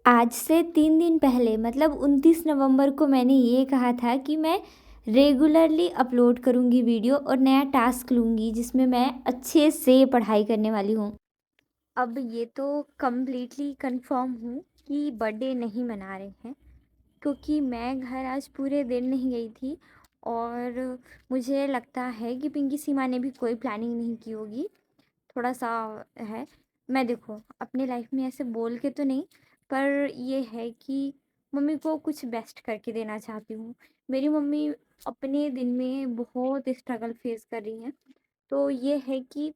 आज से 3 दिन पहले मतलब 29 नवंबर को मैंने ये कहा था कि मैं रेगुलरली अपलोड करूँगी वीडियो और नया टास्क लूँगी जिसमें मैं अच्छे से पढ़ाई करने वाली हूँ। अब ये तो कम्प्लीटली कंफर्म हूँ कि बर्थडे नहीं मना रहे हैं, क्योंकि मैं घर आज पूरे दिन नहीं गई थी और मुझे लगता है कि पिंकी सीमा ने भी कोई प्लानिंग नहीं की होगी। थोड़ा-सा है। मैं देखो अपनी लाइफ में ऐसे बोल के तो नहीं, पर ये है कि मम्मी को कुछ बेस्ट करके देना चाहती हूँ। मेरी मम्मी अपने दिन में बहुत स्ट्रगल फेस कर रही हैं। तो ये है कि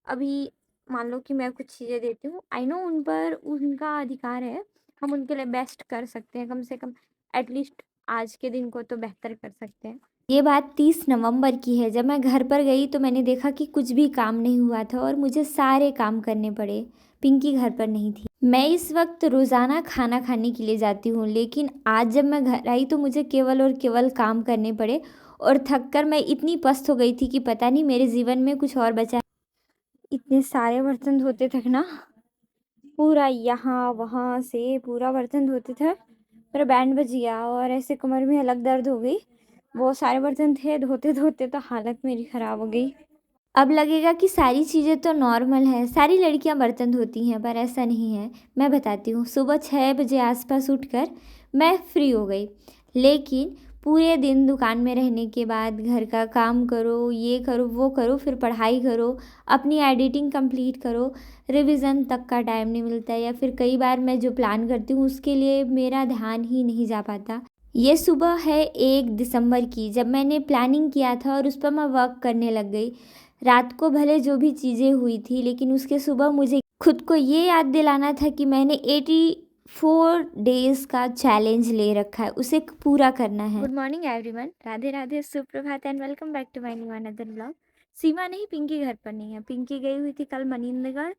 अभी मान लो कि मैं कुछ चीज़ें देती हूँ, आई नो उन पर उनका अधिकार है, हम उनके लिए बेस्ट कर सकते हैं, कम से कम एटलीस्ट आज के दिन को तो बेहतर कर सकते हैं। ये बात 30 नवंबर की है। जब मैं घर पर गई तो मैंने देखा कि कुछ भी काम नहीं हुआ था और मुझे सारे काम करने पड़े। पिंकी घर पर नहीं थी। मैं इस वक्त रोज़ाना खाना खाने के लिए जाती हूँ, लेकिन आज जब मैं घर आई तो मुझे केवल और केवल काम करने पड़े और थक कर मैं इतनी पस्त हो गई थी कि पता नहीं मेरे जीवन में कुछ और बचा। इतने सारे बर्तन धोते थे ना, पूरा यहाँ वहाँ से पूरा बर्तन धोते थे, मेरा बैंड बज गया और ऐसे कमर में अलग दर्द हो गई। बहुत सारे बर्तन थे, धोते धोते तो हालत मेरी ख़राब हो गई। अब लगेगा कि सारी चीज़ें तो नॉर्मल है, सारी लड़कियां बर्तन धोती हैं, पर ऐसा नहीं है। मैं बताती हूँ, सुबह 6 बजे आसपास उठकर मैं फ्री हो गई, लेकिन पूरे दिन दुकान में रहने के बाद घर का काम करो, ये करो वो करो, फिर पढ़ाई करो, अपनी एडिटिंग कंप्लीट करो, रिवीजन तक का टाइम नहीं मिलता, या फिर कई बार मैं जो प्लान करती हूँ उसके लिए मेरा ध्यान ही नहीं जा पाता। ये सुबह है 1 दिसंबर की, जब मैंने प्लानिंग किया था और उस पर मैं वर्क करने लग गई। रात को भले जो भी चीज़ें हुई थी, लेकिन उसके सुबह मुझे खुद को ये याद दिलाना था कि मैंने 84 डेज़ का चैलेंज ले रखा है, उसे पूरा करना है। Good morning everyone, Radhe Radhe, सुप्रभात and welcome back to my new another blog. Seema नहीं, पिंकी घर पर नहीं है। पिंकी गई हुई थी कल मनिंदगढ़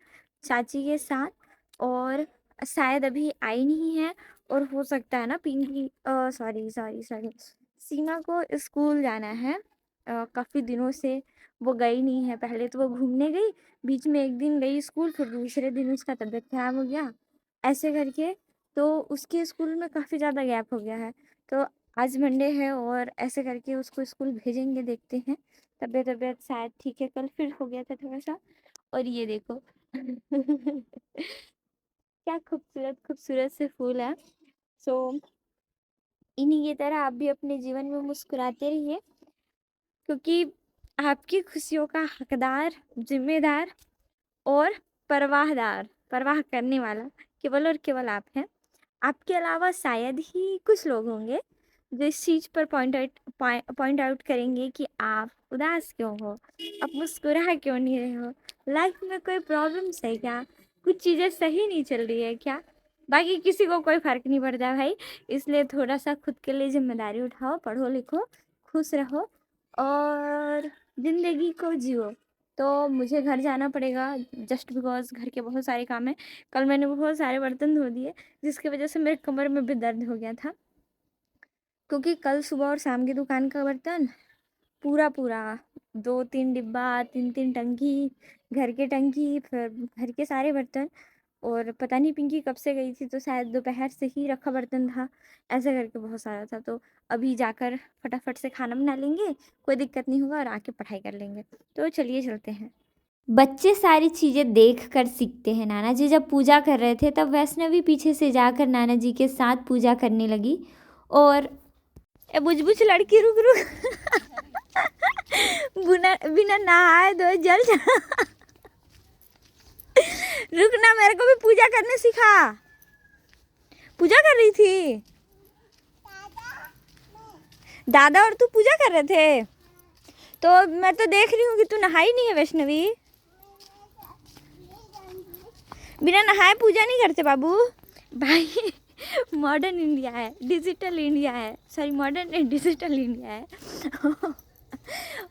चाची के साथ और शायद अभी आई नहीं है। और हो सकता है ना पिंकी सॉरी सॉरी सॉरी सीमा को स्कूल जाना है। काफ़ी दिनों से वो गई नहीं है। पहले तो वो घूमने गई, बीच में एक दिन गई स्कूल, फिर दूसरे दिन उसका तबीयत खराब हो गया, ऐसे करके तो उसके स्कूल में काफ़ी ज़्यादा गैप हो गया है। तो आज मंडे है और ऐसे करके उसको स्कूल भेजेंगे, देखते हैं। तबीयत तबीयत शायद ठीक है, कल फिर हो गया था थोड़ा सा। और ये देखो क्या खूबसूरत खूबसूरत से फूल है। सो इन्हीं की तरह आप भी अपने जीवन में मुस्कुराते रहिए, क्योंकि आपकी खुशियों का हकदार, जिम्मेदार और परवाह करने वाला केवल और केवल आप हैं। आपके अलावा शायद ही कुछ लोग होंगे जो इस चीज़ पर पॉइंट आउट करेंगे कि आप उदास क्यों हो, आप मुस्कुरा क्यों नहीं रहे हो, लाइफ में कोई प्रॉब्लम्स है क्या, कुछ चीज़ें सही नहीं चल रही है क्या। बाकी किसी को कोई फ़र्क नहीं पड़ता भाई। इसलिए थोड़ा सा खुद के लिए जिम्मेदारी उठाओ, पढ़ो लिखो, खुश रहो और ज़िंदगी को जियो। तो मुझे घर जाना पड़ेगा जस्ट बिकॉज़ घर के बहुत सारे काम हैं। कल मैंने बहुत सारे बर्तन धो दिए, जिसकी वजह से मेरे कमर में भी दर्द हो गया था, क्योंकि कल सुबह और शाम की दुकान का बर्तन पूरा पूरा 2-3 डिब्बा, 3-3 टंकी, घर के टंकी, फिर घर के सारे बर्तन। और पता नहीं पिंकी कब से गई थी, तो शायद दोपहर से ही रखा बर्तन था, ऐसे करके बहुत सारा था। तो अभी जाकर फटाफट से खाना बना लेंगे, कोई दिक्कत नहीं होगा, और आके पढ़ाई कर लेंगे। तो चलिए चलते हैं। बच्चे सारी चीज़ें देख कर सीखते हैं। नाना जी जब पूजा कर रहे थे तब वैष्णवी पीछे से जाकर नाना जी के साथ पूजा करने लगी। और ए बुझ बुझ लड़की, रुक रुक बिना बिना नहाए धोए जल रुक ना, मेरे को भी पूजा करने सिखा। पूजा कर रही थी दादा और तू पूजा कर रहे थे, तो मैं तो देख रही हूँ कि तू नहाई नहीं है वैष्णवी। बिना नहाए पूजा नहीं करते बाबू भाई। मॉडर्न इंडिया है, डिजिटल इंडिया है, सॉरी मॉडर्न नहीं डिजिटल इंडिया है।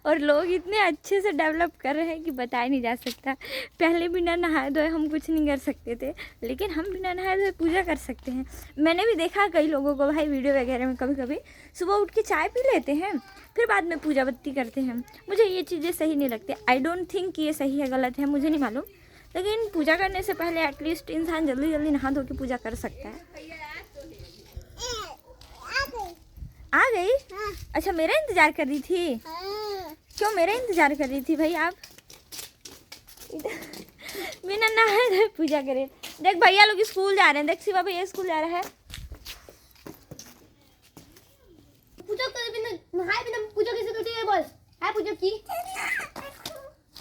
और लोग इतने अच्छे से डेवलप कर रहे हैं कि बताया नहीं जा सकता। पहले बिना नहाए धोए हम कुछ नहीं कर सकते थे, लेकिन हम बिना नहाए धोए पूजा कर सकते हैं। मैंने भी देखा कई लोगों को भाई वीडियो वगैरह में, कभी कभी सुबह उठ के चाय पी लेते हैं, फिर बाद में पूजा बत्ती करते हैं। मुझे ये चीज़ें सही नहीं लगती। आई डोंट थिंक ये सही है गलत है, मुझे नहीं मालूम, लेकिन पूजा करने से पहले एटलीस्ट इंसान जल्दी जल्दी नहा धो के पूजा कर सकता है। आ गई? हाँ। अच्छा, मेरा इंतजार कर रही थी? हाँ। क्यों मेरा इंतजार कर रही थी भाई आप? बिना नहाए पूजा करे। देख भैया लोग स्कूल जा रहे हैं, देख शिवा भैया स्कूल जा रहा है। पूजा करे बिना नहाए बिना पूजा कैसे करती है बोल? है पूजा की?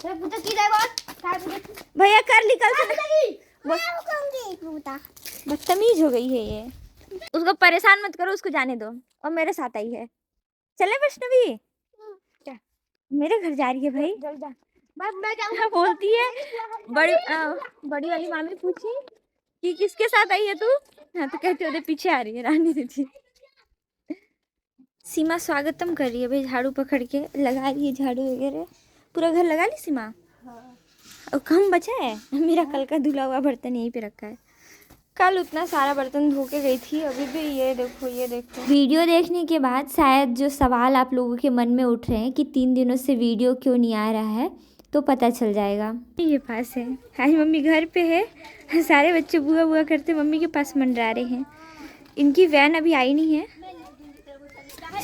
पूजा की जाए बोल? भैया कर ली कल से। बदतमीज हो गई है ये। उसको परेशान मत करो, उसको जाने दो और मेरे साथ आई है। चले वैष्णवी? क्या मेरे घर जा रही है भाई? जल्द जा। मैं बोलती है बड़ी वाली मामी पूछी कि किसके साथ आई है तू? हाँ तो कहती है पीछे आ रही है रानी दीदी। सीमा स्वागतम कर रही है भाई, झाड़ू पकड़ के लगा रही है झाड़ू वगैरह। पूरा घर लगा ली सीमा? हाँ। और कम बचा है? मेरा कल का धुला हुआ बर्तन यहीं पे रखा है। कल उतना सारा बर्तन धो के गई थी, अभी भी ये देखो ये देखो। वीडियो देखने के बाद शायद जो सवाल आप लोगों के मन में उठ रहे हैं कि 3 दिनों से वीडियो क्यों नहीं आ रहा है, तो पता चल जाएगा। ये पास है, आज मम्मी घर पे है, सारे बच्चे बुआ बुआ करते मम्मी के पास मंडरा रहे हैं। इनकी वैन अभी आई नहीं है,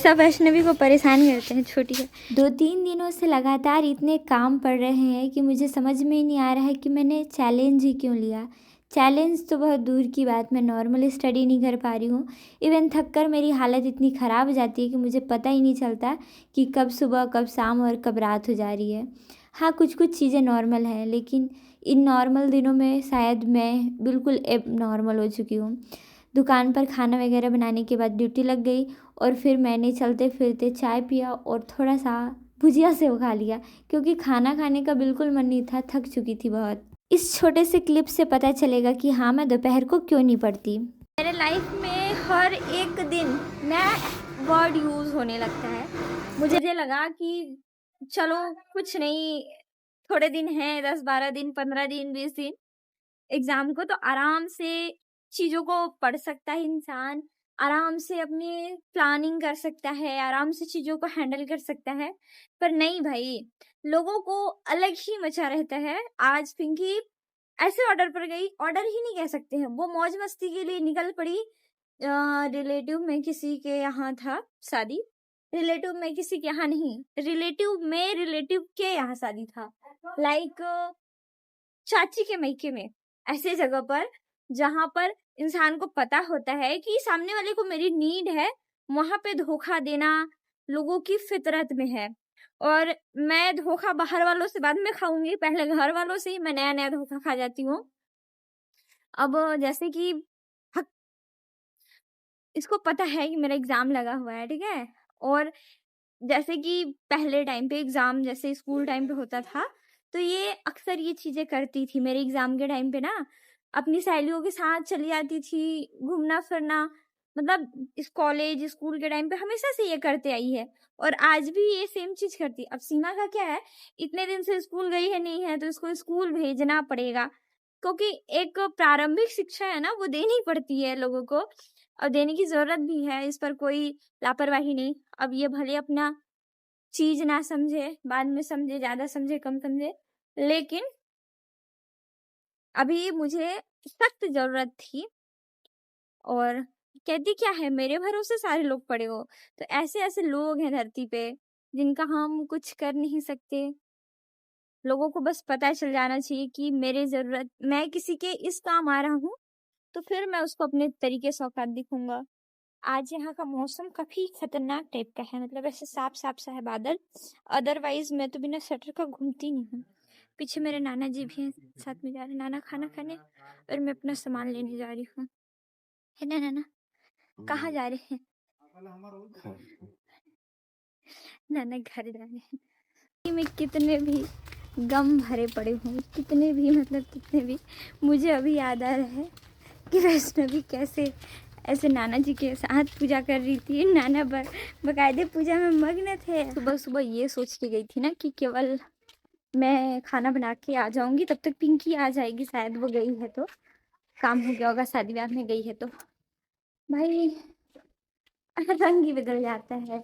सब वैष्णवी को परेशान करते हैं, छोटी है। 2-3 दिनों से लगातार इतने काम पड़ रहे हैं कि मुझे समझ में ही नहीं आ रहा है कि मैंने चैलेंज ही क्यों लिया। चैलेंज तो बहुत दूर की बात, मैं नॉर्मल स्टडी नहीं कर पा रही हूँ। इवन थक कर मेरी हालत इतनी ख़राब हो जाती है कि मुझे पता ही नहीं चलता कि कब सुबह कब शाम और कब रात हो जा रही है। हाँ, कुछ कुछ चीज़ें नॉर्मल हैं, लेकिन इन नॉर्मल दिनों में शायद मैं बिल्कुल एब नॉर्मल हो चुकी हूँ। दुकान पर खाना वगैरह बनाने के बाद ड्यूटी लग गई और फिर मैंने चलते फिरते चाय पिया और थोड़ा सा भुजिया सेव खा लिया, क्योंकि खाना खाने का बिल्कुल मन नहीं था, थक चुकी थी बहुत। इस छोटे से क्लिप से पता चलेगा कि हाँ, मैं दोपहर को क्यों नहीं पढ़ती। मेरे लाइफ में हर एक दिन नया वर्ड यूज़ होने लगता है। मुझे लगा कि चलो कुछ नहीं, थोड़े दिन हैं, 10-12 दिन, 15 दिन, 20 दिन एग्ज़ाम को, तो आराम से चीज़ों को पढ़ सकता है इंसान, आराम से अपनी प्लानिंग कर सकता है, आराम से चीज़ों को हैंडल कर सकता है। पर नहीं भाई, लोगों को अलग ही मचा रहता है। आज पिंकी ऐसे ऑर्डर पर गई, ऑर्डर ही नहीं कह सकते हैं, वो मौज मस्ती के लिए निकल पड़ी। रिलेटिव में किसी के यहाँ था शादी, रिलेटिव में किसी के यहाँ नहीं, रिलेटिव के यहाँ शादी था, लाइक चाची के मैके में, ऐसे जगह पर जहाँ पर इंसान को पता होता है कि सामने वाले को मेरी नीड है, वहां पे धोखा देना लोगों की फितरत में है। और मैं धोखा बाहर वालों से बाद में खाऊंगी, पहले घर वालों से ही मैं नया नया धोखा खा जाती हूँ। अब जैसे कि इसको पता है कि मेरा एग्जाम लगा हुआ है, ठीक है, और जैसे कि पहले टाइम पे एग्जाम जैसे स्कूल टाइम पे होता था, तो ये अक्सर ये चीजें करती थी। मेरे एग्जाम के टाइम पे ना अपनी सहेलियों के साथ चली जाती थी घूमना फिरना, मतलब इस कॉलेज स्कूल के टाइम पे हमेशा से ये करते आई है और आज भी ये सेम चीज करती। अब सीमा का क्या है, इतने दिन से स्कूल गई है नहीं है, तो इसको स्कूल भेजना पड़ेगा, क्योंकि एक प्रारंभिक शिक्षा है ना, वो देनी पड़ती है लोगों को, और देने की जरूरत भी है, इस पर कोई लापरवाही नहीं। अब ये भले अपना चीज ना समझे, बाद में समझे, ज्यादा समझे, कम समझे, लेकिन अभी मुझे सख्त जरूरत थी। और कहती क्या है, मेरे भरोसे सारे लोग पड़े हो, तो ऐसे ऐसे लोग हैं धरती पे जिनका हम कुछ कर नहीं सकते। लोगों को बस पता चल जाना चाहिए कि मेरे जरूरत, मैं किसी के इस काम आ रहा हूँ, तो फिर मैं उसको अपने तरीके से औकात दिखाऊंगा। आज यहाँ का मौसम काफी खतरनाक टाइप का है, मतलब ऐसे साफ साफ सा है बादल, अदरवाइज मैं तो बिना स्वेटर का घूमती नहीं हूँ। पीछे मेरे नाना जी भी हैं, साथ में जा रहे, नाना खाना खाने और मैं अपना सामान लेने जा रही हूँ, है ना नाना? कहाँ जा रहे हैं? नाना घर जा रहे हैं। मैं कितने भी गम भरे पड़े हूँ, कितने भी मुझे अभी याद आ रहा है कि वैष्णवी कैसे ऐसे नाना जी के साथ पूजा कर रही थी। नाना बकायदे पूजा में मग्न थे। सुबह सुबह ये सोच के गई थी ना कि केवल मैं खाना बना के आ जाऊंगी, तब तक पिंकी आ जाएगी, शायद वो गई है तो काम हो गया होगा, शादी ब्याह में गई है तो भाई रंग ही बदल जाता है।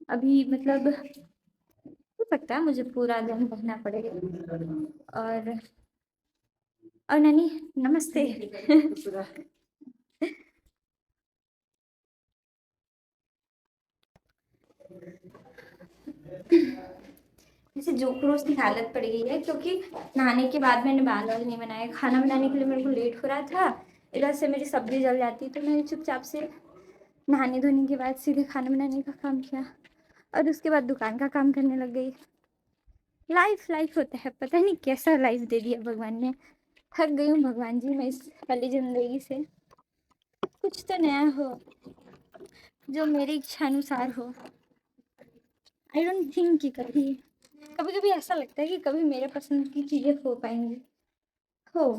अभी मतलब हो सकता है मुझे पूरा दिन रहना पड़ेगा, और और नानी नमस्ते। जैसे जोकरों की हालत पड़ गई है क्योंकि नहाने के बाद मैंने बाल वाल नहीं बनाए। खाना बनाने के लिए मेरे को लेट हो रहा था, इधर से मेरी सब्जी जल जाती, तो मैंने चुपचाप से नहाने धोने के बाद सीधे खाना बनाने का काम किया और उसके बाद दुकान का काम करने लग गई। लाइफ लाइफ होता है, पता नहीं कैसा लाइफ दे दिया भगवान ने। थक गई हूँ भगवान जी मैं इस वाली ज़िंदगी से। कुछ तो नया हो जो मेरी इच्छा अनुसार हो। आई डोंट थिंक कि कभी कभी ऐसा लगता है कि कभी मेरे पसंद की चीज़ें हो पाएंगी। हो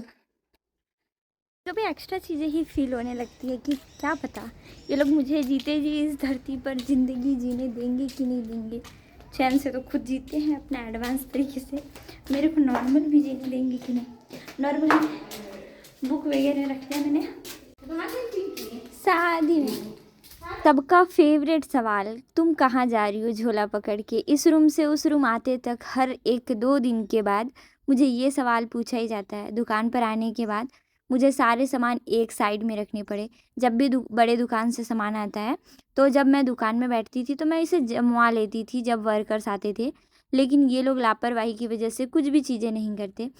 कभी एक्स्ट्रा चीज़ें ही फील होने लगती है कि क्या पता ये लोग मुझे जीते जी इस धरती पर ज़िंदगी जीने देंगे कि नहीं देंगे। चैन से तो खुद जीते हैं अपना एडवांस तरीके से, मेरे को नॉर्मल भी जीने देंगे कि नहीं। नॉर्मल बुक वगैरह रख दिया मैंने शादी में। सबका फेवरेट सवाल, तुम कहाँ जा रही हो झोला पकड़ के। इस रूम से उस रूम आते तक हर 1-2 दिन के बाद मुझे ये सवाल पूछा ही जाता है। दुकान पर आने के बाद मुझे सारे सामान एक साइड में रखने पड़े। जब भी बड़े दुकान से सामान आता है तो जब मैं दुकान में बैठती थी तो मैं इसे जमवा लेती थी जब वर्कर्स आते थे, लेकिन ये लोग लापरवाही की वजह से कुछ भी चीज़ें नहीं करते।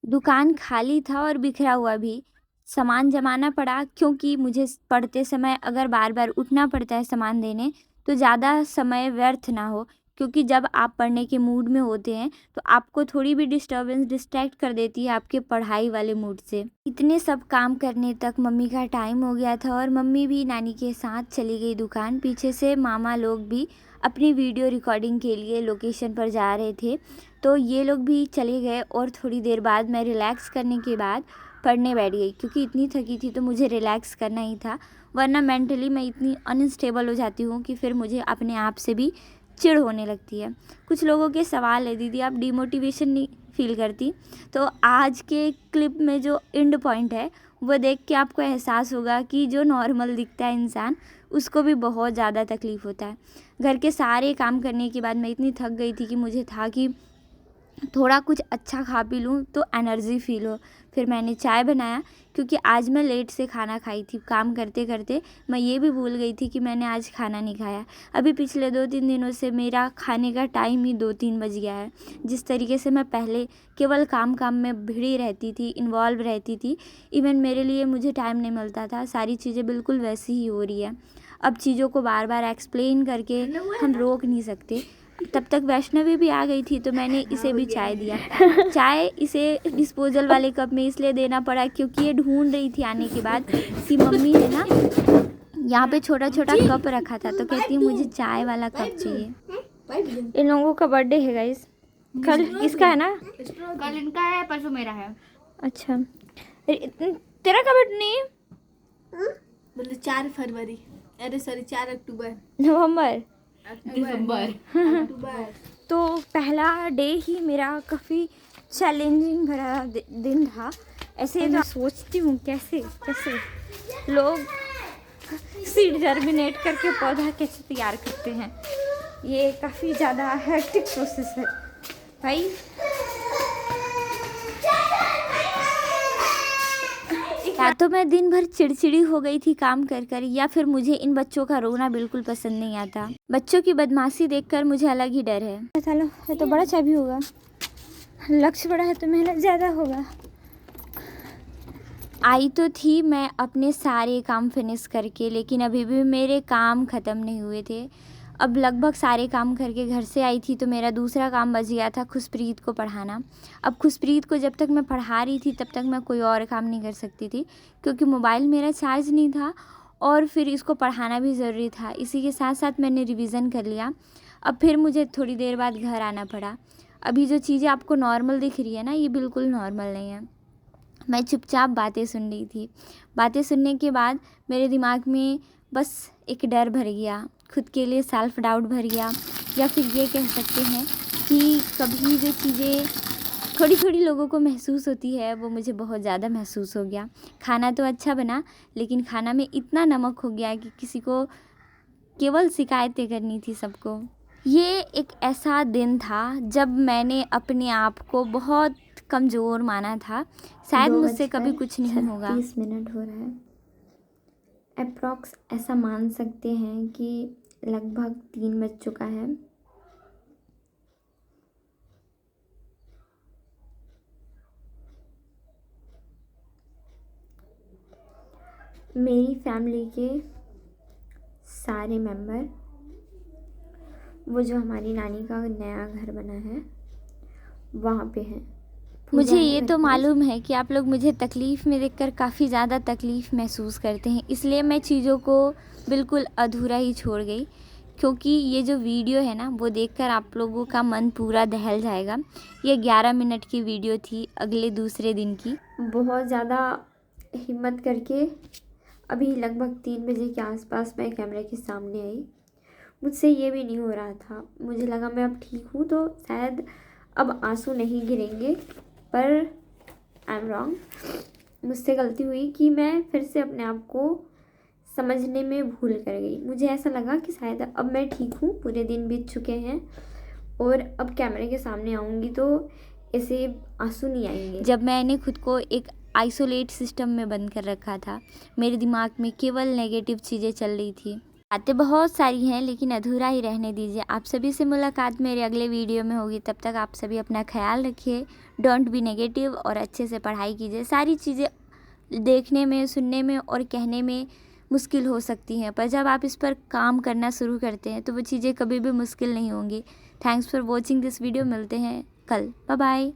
दुकान खाली था और बिखरा हुआ भी, सामान जमाना पड़ा क्योंकि मुझे पढ़ते समय अगर बार बार उठना पड़ता है सामान देने तो ज़्यादा समय व्यर्थ ना हो, क्योंकि जब आप पढ़ने के मूड में होते हैं तो आपको थोड़ी भी डिस्टर्बेंस डिस्ट्रैक्ट कर देती है आपके पढ़ाई वाले मूड से। इतने सब काम करने तक मम्मी का टाइम हो गया था और मम्मी भी नानी के साथ चली गई दुकान। पीछे से मामा लोग भी अपनी वीडियो रिकॉर्डिंग के लिए लोकेशन पर जा रहे थे, तो ये लोग भी चले गए और थोड़ी देर बाद मैं रिलैक्स करने के बाद पढ़ने बैठ गई, क्योंकि इतनी थकी थी तो मुझे रिलैक्स करना ही था, वरना मेंटली मैं इतनी अनस्टेबल हो जाती हूँ कि फिर मुझे अपने आप से भी चिढ़ होने लगती है। कुछ लोगों के सवाल है, दीदी आप डिमोटिवेशन नहीं फील करती? तो आज के क्लिप में जो एंड पॉइंट है वो देख के आपको एहसास होगा कि जो नॉर्मल दिखता है इंसान उसको भी बहुत ज़्यादा तकलीफ़ होता है। घर के सारे काम करने के बाद मैं इतनी थक गई थी कि मुझे था कि थोड़ा कुछ अच्छा खा पी लूँ तो एनर्जी फील हो। फिर मैंने चाय बनाया, क्योंकि आज मैं लेट से खाना खाई थी। काम करते करते मैं ये भी भूल गई थी कि मैंने आज खाना नहीं खाया। अभी पिछले 2-3 दिनों से मेरा खाने का टाइम ही 2-3 बज गया है। जिस तरीके से मैं पहले केवल काम काम में भिड़ी रहती थी, इन्वॉल्व रहती थी, इवन मेरे लिए मुझे टाइम नहीं मिलता था, सारी चीज़ें बिल्कुल वैसी ही हो रही है। अब चीज़ों को बार बार एक्सप्लेन करके हम रोक नहीं सकते। तब तक वैष्णवी भी आ गई थी तो मैंने इसे भी चाय दिया। चाय इसे डिस्पोजल वाले कप में इसलिए देना पड़ा क्योंकि ये ढूंढ रही थी आने के बाद कि मम्मी है ना यहाँ पे छोटा छोटा कप रखा था, तो कहती है मुझे चाय वाला कप चाहिए। इन लोगों का बर्थडे है गाइस, कल इसका है ना? कल इनका है, परसों मेरा है। अच्छा, तेरा कब बर्थडे नहीं है? मतलब 4 फरवरी, अरे सॉरी 4 अक्टूबर, नवंबर, अक्टूबर। तो पहला डे ही मेरा काफ़ी चैलेंजिंग भरा दिन था। ऐसे तो सोचती हूँ कैसे कैसे लोग सीड जर्मिनेट करके पौधा कैसे तैयार करते हैं। ये काफ़ी ज़्यादा हेक्टिक प्रोसेस है भाई। या तो मैं दिन भर चिड़चिड़ी हो गई थी काम कर कर, या फिर मुझे इन बच्चों का रोना बिल्कुल पसंद नहीं आता। बच्चों की बदमाशी देखकर मुझे अलग ही डर है। चलो ये तो बड़ा चाबी होगा, लक्ष्य बड़ा है तो मेहनत ज़्यादा होगा। आई तो थी मैं अपने सारे काम फिनिश करके, लेकिन अभी भी मेरे काम ख़त्म नहीं हुए थे। अब लगभग सारे काम करके घर से आई थी तो मेरा दूसरा काम बच गया था खुशप्रीत को पढ़ाना। अब खुशप्रीत को जब तक मैं पढ़ा रही थी तब तक मैं कोई और काम नहीं कर सकती थी, क्योंकि मोबाइल मेरा चार्ज नहीं था और फिर इसको पढ़ाना भी ज़रूरी था। इसी के साथ साथ मैंने रिवीज़न कर लिया। अब फिर मुझे थोड़ी देर बाद घर आना पड़ा। अभी जो चीज़ें आपको नॉर्मल दिख रही है ना, ये बिल्कुल नॉर्मल नहीं है। मैं चुपचाप बातें सुन रही थी। बातें सुनने के बाद मेरे दिमाग में बस एक डर भर गया, खुद के लिए सेल्फ डाउट भर गया, या फिर ये कह सकते हैं कि कभी जो चीज़ें थोड़ी थोड़ी लोगों को महसूस होती है वो मुझे बहुत ज़्यादा महसूस हो गया। खाना तो अच्छा बना, लेकिन खाना में इतना नमक हो गया कि किसी को केवल शिकायतें करनी थी सबको। ये एक ऐसा दिन था जब मैंने अपने आप को बहुत कमज़ोर माना था। शायद 2 मुझसे कभी बजकर कुछ नहीं होगा। 36 मिनट हो रहा है। अप्रॉक्स ऐसा मान सकते हैं कि लगभग 3 बज चुका है। मेरी फैमिली के सारे मेंबर, वो जो हमारी नानी का नया घर बना है वहाँ पे हैं। मुझे ये तो मालूम है कि आप लोग मुझे तकलीफ़ में देखकर काफ़ी ज़्यादा तकलीफ़ महसूस करते हैं, इसलिए मैं चीज़ों को बिल्कुल अधूरा ही छोड़ गई, क्योंकि ये जो वीडियो है ना वो देखकर आप लोगों का मन पूरा दहल जाएगा। ये 11 मिनट की वीडियो थी अगले दूसरे दिन की। बहुत ज़्यादा हिम्मत करके अभी लगभग 3 बजे के आसपास मैं कैमरे के सामने आई। मुझसे ये भी नहीं हो रहा था। मुझे लगा मैं अब ठीक हूँ तो शायद अब आंसू नहीं गिरेंगे, पर आई एम रॉन्ग। मुझसे गलती हुई कि मैं फिर से अपने आप को समझने में भूल कर गई। मुझे ऐसा लगा कि शायद अब मैं ठीक हूँ, पूरे दिन बीत चुके हैं और अब कैमरे के सामने आऊँगी तो ऐसे आंसू नहीं आएंगे। जब मैंने खुद को एक आइसोलेट सिस्टम में बंद कर रखा था, मेरे दिमाग में केवल नेगेटिव चीज़ें चल रही थी। बातें बहुत सारी हैं लेकिन अधूरा ही रहने दीजिए। आप सभी से मुलाकात मेरे अगले वीडियो में होगी। तब तक आप सभी अपना ख्याल रखिए। डोंट बी नेगेटिव और अच्छे से पढ़ाई कीजिए। सारी चीज़ें देखने में, सुनने में और कहने में मुश्किल हो सकती हैं, पर जब आप इस पर काम करना शुरू करते हैं तो वो चीज़ें कभी भी मुश्किल नहीं होंगी। Thanks for watching this video. मिलते हैं कल। Bye bye.